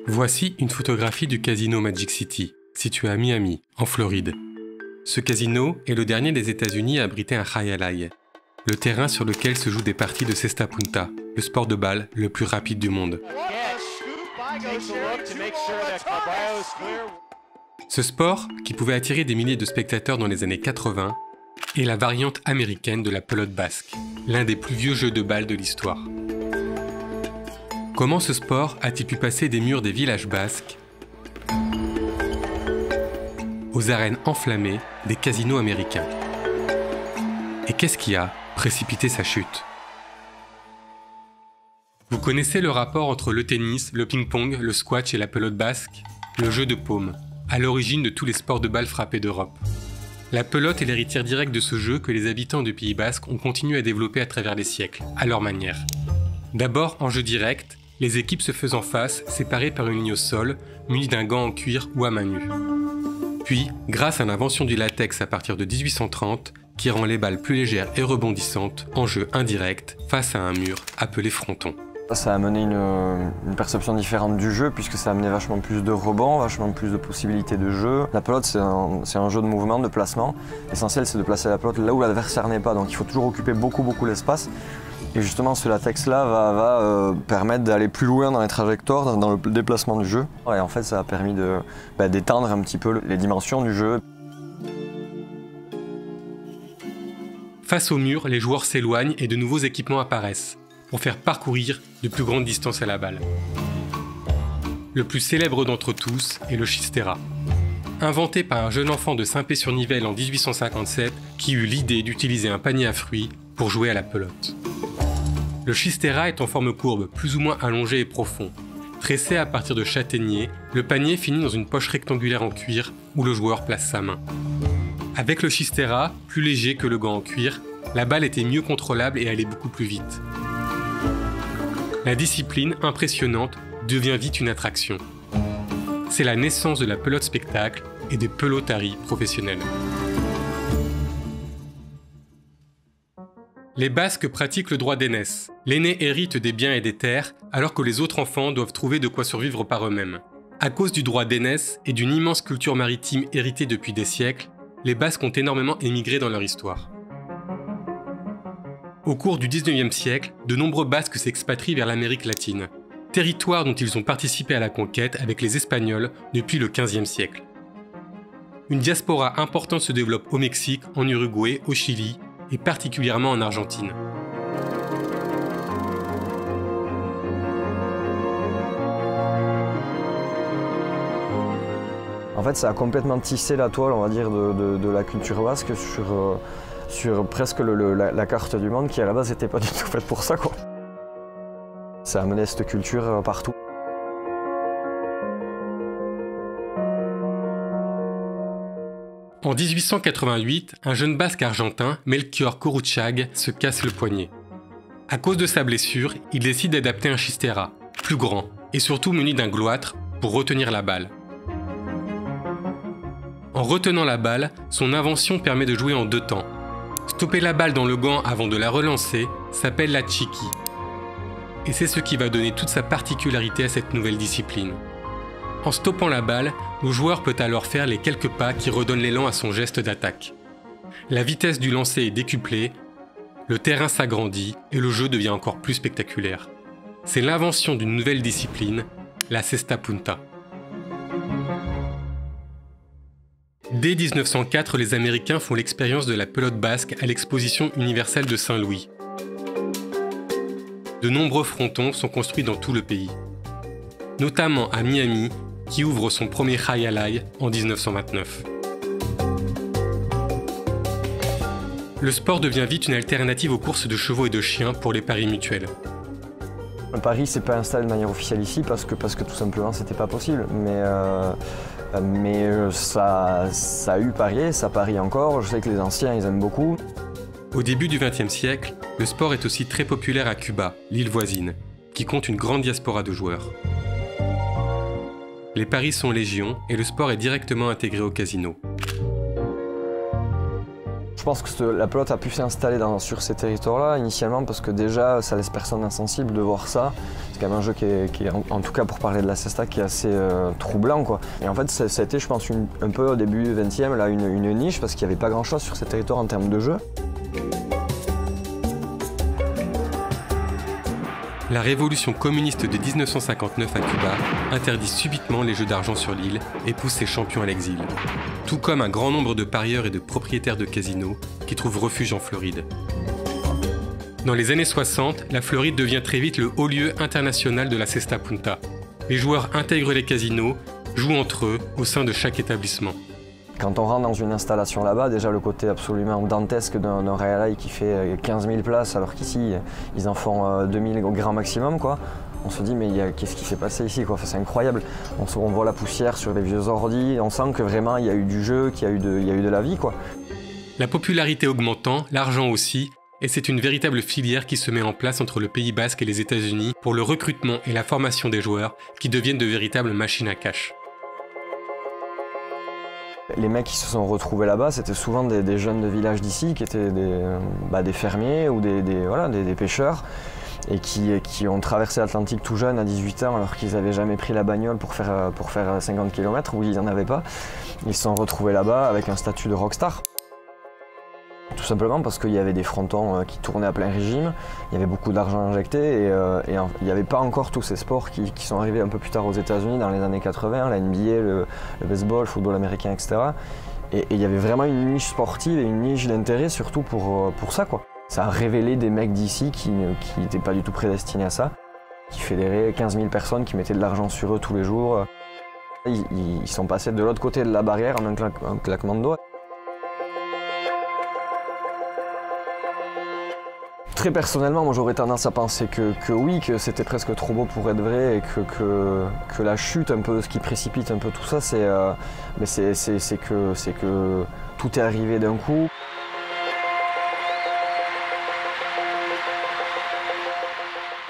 Voici une photographie du casino Magic City, situé à Miami, en Floride. Ce casino est le dernier des États-Unis à abriter un jai alai, le terrain sur lequel se jouent des parties de cesta punta, le sport de balle le plus rapide du monde. Ce sport, qui pouvait attirer des milliers de spectateurs dans les années 80, est la variante américaine de la pelote basque, l'un des plus vieux jeux de balle de l'histoire. Comment ce sport a-t-il pu passer des murs des villages basques aux arènes enflammées des casinos américains? Et qu'est-ce qui a précipité sa chute? Vous connaissez le rapport entre le tennis, le ping-pong, le squash et la pelote basque? Le jeu de paume, à l'origine de tous les sports de balle frappés d'Europe. La pelote est l'héritière directe de ce jeu que les habitants du Pays basque ont continué à développer à travers les siècles, à leur manière. D'abord en jeu direct, les équipes se faisant face, séparées par une ligne au sol, munies d'un gant en cuir ou à main nue. Puis, grâce à l'invention du latex à partir de 1830, qui rend les balles plus légères et rebondissantes, en jeu indirect, face à un mur appelé fronton. Ça a amené une perception différente du jeu puisque ça a amené vachement plus de rebonds, vachement plus de possibilités de jeu. La pelote c'est un jeu de mouvement, de placement. L'essentiel c'est de placer la pelote là où l'adversaire n'est pas, donc il faut toujours occuper beaucoup l'espace. Et justement ce latex-là va permettre d'aller plus loin dans les trajectoires, dans le déplacement du jeu. Et en fait ça a permis d'étendre un petit peu les dimensions du jeu. Face au mur, les joueurs s'éloignent et de nouveaux équipements apparaissent, pour faire parcourir de plus grandes distances à la balle. Le plus célèbre d'entre tous est le Chistera. Inventé par un jeune enfant de Saint-Pé-sur-Nivelle en 1857 qui eut l'idée d'utiliser un panier à fruits pour jouer à la pelote. Le Chistera est en forme courbe, plus ou moins allongé et profond. Tressé à partir de châtaignier, le panier finit dans une poche rectangulaire en cuir où le joueur place sa main. Avec le Chistera, plus léger que le gant en cuir, la balle était mieux contrôlable et allait beaucoup plus vite. La discipline, impressionnante, devient vite une attraction. C'est la naissance de la pelote spectacle et des pelotaries professionnelles. Les Basques pratiquent le droit d'aînesse. L'aîné hérite des biens et des terres, alors que les autres enfants doivent trouver de quoi survivre par eux-mêmes. À cause du droit d'aînesse et d'une immense culture maritime héritée depuis des siècles, les Basques ont énormément émigré dans leur histoire. Au cours du 19e siècle, de nombreux Basques s'expatrient vers l'Amérique latine, territoire dont ils ont participé à la conquête avec les Espagnols depuis le 15e siècle. Une diaspora importante se développe au Mexique, en Uruguay, au Chili et particulièrement en Argentine. En fait, ça a complètement tissé la toile, on va dire, de la culture basque sur presque la carte du monde qui à la base n'était pas du tout faite pour ça, quoi. Ça a amené cette culture partout. En 1888, un jeune basque argentin, Melchior Coruchag, se casse le poignet. À cause de sa blessure, il décide d'adapter un chistera, plus grand, et surtout muni d'un gloître pour retenir la balle. En retenant la balle, son invention permet de jouer en deux temps. Stopper la balle dans le gant avant de la relancer s'appelle la chiqui. Et c'est ce qui va donner toute sa particularité à cette nouvelle discipline. En stoppant la balle, le joueur peut alors faire les quelques pas qui redonnent l'élan à son geste d'attaque. La vitesse du lancer est décuplée, le terrain s'agrandit et le jeu devient encore plus spectaculaire. C'est l'invention d'une nouvelle discipline, la cesta punta. Dès 1904, les Américains font l'expérience de la pelote basque à l'exposition universelle de Saint-Louis. De nombreux frontons sont construits dans tout le pays, notamment à Miami, qui ouvre son premier jai alai en 1929. Le sport devient vite une alternative aux courses de chevaux et de chiens pour les paris mutuels. Le pari s'est pas installé de manière officielle ici parce que tout simplement c'était pas possible, mais ça a eu parié, ça parie encore, je sais que les anciens ils aiment beaucoup. Au début du XXe siècle, le sport est aussi très populaire à Cuba, l'île voisine, qui compte une grande diaspora de joueurs. Les paris sont légion et le sport est directement intégré au casino. Je pense que la pelote a pu s'installer sur ces territoires-là initialement parce que déjà ça laisse personne insensible de voir ça. C'est quand même un jeu qui est en tout cas pour parler de la cesta, qui est assez troublant, quoi. Et en fait ça a été, je pense, un peu au début du 20e, là, une niche parce qu'il n'y avait pas grand-chose sur ces territoires en termes de jeu. La révolution communiste de 1959 à Cuba interdit subitement les jeux d'argent sur l'île et pousse ses champions à l'exil. Tout comme un grand nombre de parieurs et de propriétaires de casinos qui trouvent refuge en Floride. Dans les années 60, la Floride devient très vite le haut lieu international de la cesta punta. Les joueurs intègrent les casinos, jouent entre eux au sein de chaque établissement. Quand on rentre dans une installation là-bas, déjà le côté absolument dantesque d'un Raialai qui fait 15 000 places, alors qu'ici ils en font 2000 au grand maximum, quoi. On se dit mais qu'est-ce qui s'est passé ici, quoi. Enfin, c'est incroyable. On voit la poussière sur les vieux ordis, on sent que vraiment il y a eu du jeu, qu'il y a eu de la vie, quoi. La popularité augmentant, l'argent aussi, et c'est une véritable filière qui se met en place entre le Pays Basque et les États-Unis pour le recrutement et la formation des joueurs qui deviennent de véritables machines à cash. Les mecs qui se sont retrouvés là-bas, c'était souvent des jeunes de village d'ici qui étaient des fermiers ou des pêcheurs et qui ont traversé l'Atlantique tout jeunes à 18 ans alors qu'ils n'avaient jamais pris la bagnole pour faire 50 km où ils n'en avaient pas. Ils se sont retrouvés là-bas avec un statut de rockstar. Tout simplement parce qu'il y avait des frontons qui tournaient à plein régime, il y avait beaucoup d'argent injecté et il n'y avait pas encore tous ces sports qui sont arrivés un peu plus tard aux États-Unis dans les années 80, la NBA, le baseball, le football américain, etc. Et il y avait vraiment une niche sportive et une niche d'intérêt surtout pour ça, quoi. Ça a révélé des mecs d'ici qui n'étaient pas du tout prédestinés à ça, qui fédéraient 15 000 personnes, qui mettaient de l'argent sur eux tous les jours. Ils sont passés de l'autre côté de la barrière en un claquement de doigts. Très personnellement, moi j'aurais tendance à penser que oui, que c'était presque trop beau pour être vrai et que la chute, un peu, ce qui précipite un peu tout ça, c'est que tout est arrivé d'un coup.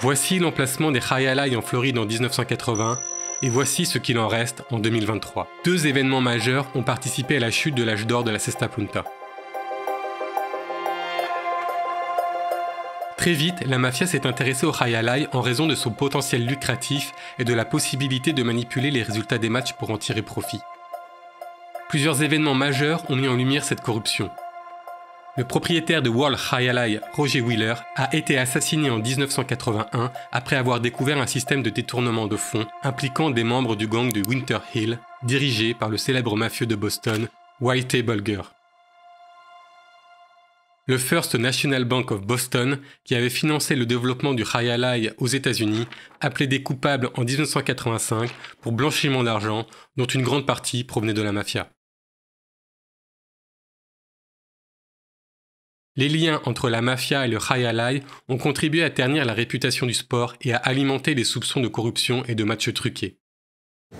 Voici l'emplacement des Raialai en Floride en 1980 et voici ce qu'il en reste en 2023. Deux événements majeurs ont participé à la chute de l'âge d'or de la cesta punta. Très vite, la mafia s'est intéressée au Raialai en raison de son potentiel lucratif et de la possibilité de manipuler les résultats des matchs pour en tirer profit. Plusieurs événements majeurs ont mis en lumière cette corruption. Le propriétaire de World Raialai, Roger Wheeler, a été assassiné en 1981 après avoir découvert un système de détournement de fonds impliquant des membres du gang de Winter Hill, dirigé par le célèbre mafieux de Boston, Whitey Bulger. Le First National Bank of Boston, qui avait financé le développement du Raialai aux États-Unis, a plaidé coupable en 1985 pour blanchiment d'argent, dont une grande partie provenait de la mafia. Les liens entre la mafia et le Raialai ont contribué à ternir la réputation du sport et à alimenter les soupçons de corruption et de matchs truqués.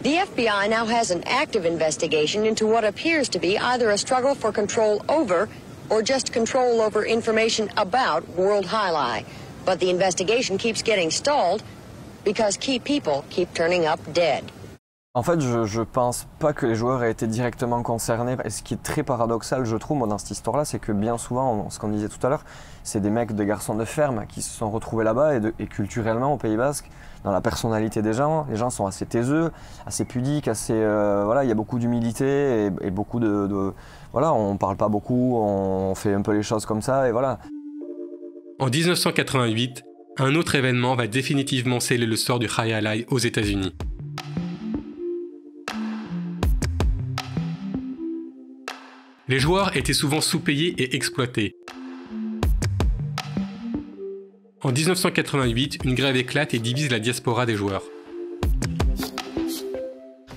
The FBI now has an active investigation into what appears to be either a struggle for control over or just control over information about World Raialai. But the investigation keeps getting stalled because key people keep turning up dead. En fait, je pense pas que les joueurs aient été directement concernés. Et ce qui est très paradoxal, je trouve, moi, dans cette histoire-là, c'est que bien souvent, ce qu'on disait tout à l'heure, c'est des mecs, des garçons de ferme qui se sont retrouvés là-bas et culturellement, au Pays Basque, dans la personnalité des gens, les gens sont assez taiseux, assez pudiques, assez, voilà, il y a beaucoup d'humilité et beaucoup voilà, on parle pas beaucoup, on fait un peu les choses comme ça et voilà. En 1988, un autre événement va définitivement sceller le sort du Raialai aux États-Unis. Les joueurs étaient souvent sous-payés et exploités. En 1988, une grève éclate et divise la diaspora des joueurs.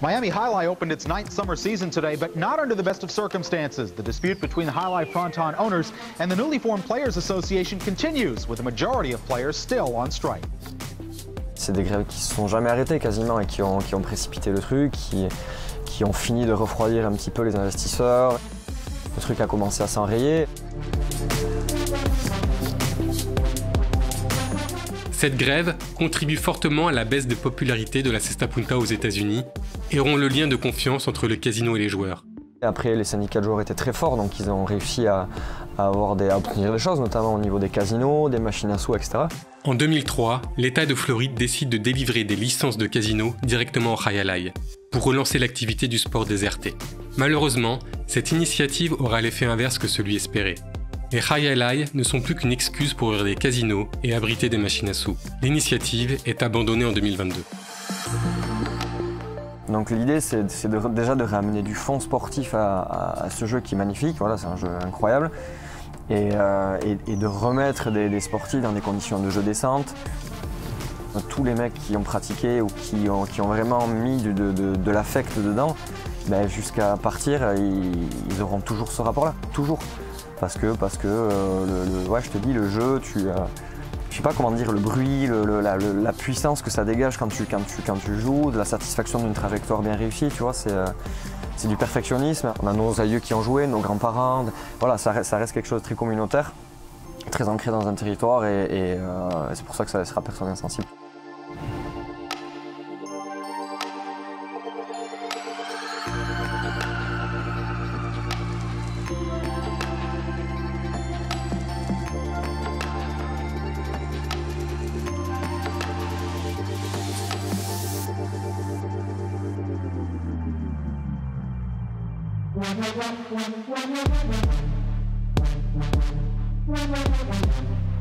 Miami Jai-Alai opened its 9th summer season today, but not under the best of circumstances. The dispute between the Jai-Alai Fronton owners and the newly formed Players Association continues, with a majority of players still on strike. C'est des grèves qui ne se sont jamais arrêtées quasiment et qui ont précipité le truc, qui ont fini de refroidir un petit peu les investisseurs. Le truc a commencé à s'enrayer. Cette grève contribue fortement à la baisse de popularité de la cesta punta aux États-Unis et rompt le lien de confiance entre le casino et les joueurs. Après, les syndicats de joueurs étaient très forts, donc ils ont réussi à obtenir des choses, notamment au niveau des casinos, des machines à sous, etc. En 2003, l'État de Floride décide de délivrer des licences de casino directement au Jai Alai, pour relancer l'activité du sport déserté. Malheureusement, cette initiative aura l'effet inverse que celui espéré. Les Jai Alai ne sont plus qu'une excuse pour ouvrir des casinos et abriter des machines à sous. L'initiative est abandonnée en 2022. Donc l'idée, c'est déjà de ramener du fond sportif à ce jeu qui est magnifique, voilà, c'est un jeu incroyable, et de remettre des sportifs dans des conditions de jeu décentes. Tous les mecs qui ont pratiqué ou qui ont vraiment mis de l'affect dedans, ben jusqu'à partir, ils auront toujours ce rapport-là, toujours. Parce que ouais, je te dis, le jeu, je sais pas comment dire, le bruit, la puissance que ça dégage quand tu joues, de la satisfaction d'une trajectoire bien réussie, tu vois, c'est du perfectionnisme. On a nos aïeux qui ont joué, nos grands-parents, voilà, ça reste quelque chose de très communautaire, très ancré dans un territoire et c'est pour ça que ça laissera personne insensible. Wow.